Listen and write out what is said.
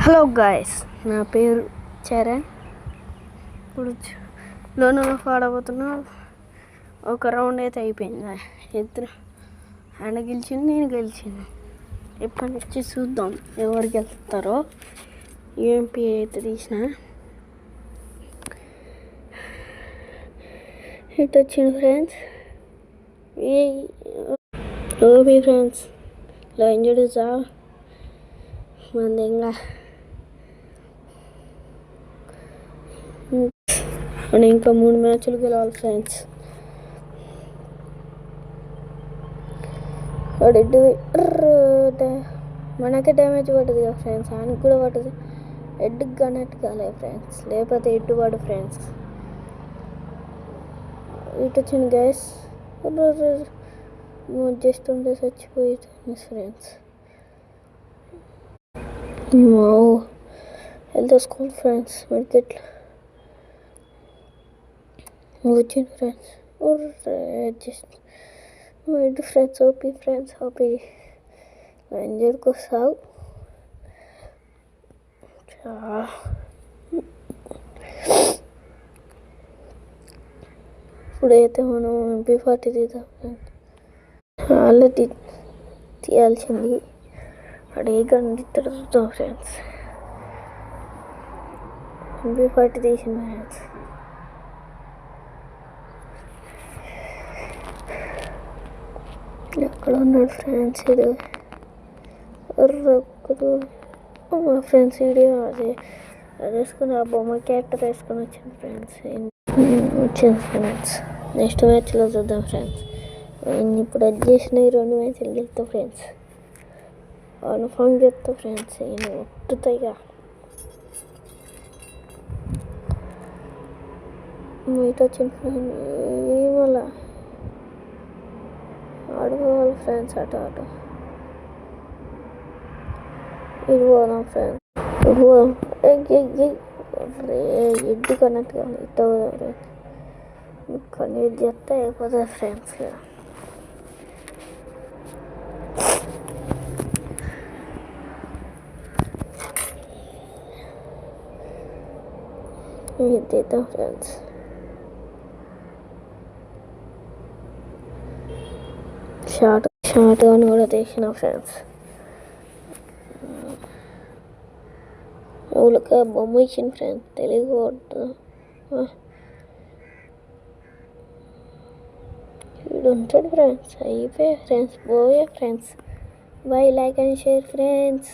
Hello guys, నా పేరు చరణ్. ఇప్పుడు లోనలో ఆడబోతున్నా. ఒక రౌండ్ అయితే అయిపోయింది. ఇద్దరు ఆయన గెలిచింది, నేను గెలిచింది. ఎప్పటి నుంచి చూద్దాం ఎవరు గెలుస్తారో. యూఎంపీ అయితే తీసిన హిట్ వచ్చింది ఫ్రెండ్స్. ఓబీ ఫ్రెండ్స్ లో ఇంజురీస్ మంది ఇంకా 3 మ్యాచ్లు గెలవాలి ఫ్రెండ్స్. మనకే డ్యామేజ్ పడుతుంది కదా ఫ్రెండ్స్, ఆయనకు కూడా పడుతుంది. హెడ్కి కనెక్ట్ కాలే ఫ్రెండ్స్, లేకపోతే హెడ్ పడు ఫ్రెండ్స్. ఇటు వచ్చింది గ్యాస్ జస్ట్ ఉంటే చచ్చిపోయింది ఫ్రెండ్స్. హెల్త్ స్కూల్ ఫ్రెండ్స్ మెడికెట్లో వచ్చింది friends. Just head friends, OP friends, OP ఇంజర్కి వస్తావు. ఇప్పుడైతే మనం MP40 తీద్దాం ఫ్రెండ్స్. ఆల్రెడీ తీయాల్సింది అడే గండి తిరుగుతాం ఫ్రెండ్స్. MP40 తీసిన ఫ్రెండ్స్. ఎక్కడ ఉన్నాడు ఫ్రెండ్స్? ఇది మా ఫ్రెండ్స్ వీడియో అది వేసుకుని ఆ బొమ్మ క్యారెక్టర్ వేసుకొని వచ్చింది ఫ్రెండ్స్. వచ్చింది ఫ్రెండ్స్. నెక్స్ట్ మ్యాచ్లో చూద్దాం ఫ్రెండ్స్. నేను ఇప్పుడు అది చేసిన ఈ 2 మ్యాచ్లు గెలుతా ఫ్రెండ్స్. కన్ఫామ్ చెప్తా ఫ్రెండ్స్. నేను ఒట్టుతాయిగా మీట్ వచ్చింది ఫ్రెండ్. ఏమలా ఆడుకోవాలి ఫ్రెండ్స్. అటు ఇటు పోదాం ఫ్రెండ్స్. ఇటు పోదాం. ఎడ్డు కనెక్ట్ కాదు. ఇటు పోదాం ఫ్రెండ్స్. కనెక్ట్ చేస్తే అయిపోతుంది ఫ్రెండ్స్. ఇది తీద్దాం ఫ్రెండ్స్. షార్ట్ అని కూడా తీసిన ఫ్రెండ్స్. ఊళ్ళకి బొమ్మ ఇచ్చింది ఫ్రెండ్స్. తెలుగు వీడు ఉంటాడు ఫ్రెండ్స్. అయిపోయా ఫ్రెండ్స్. పోయా friends. By, like and share friends.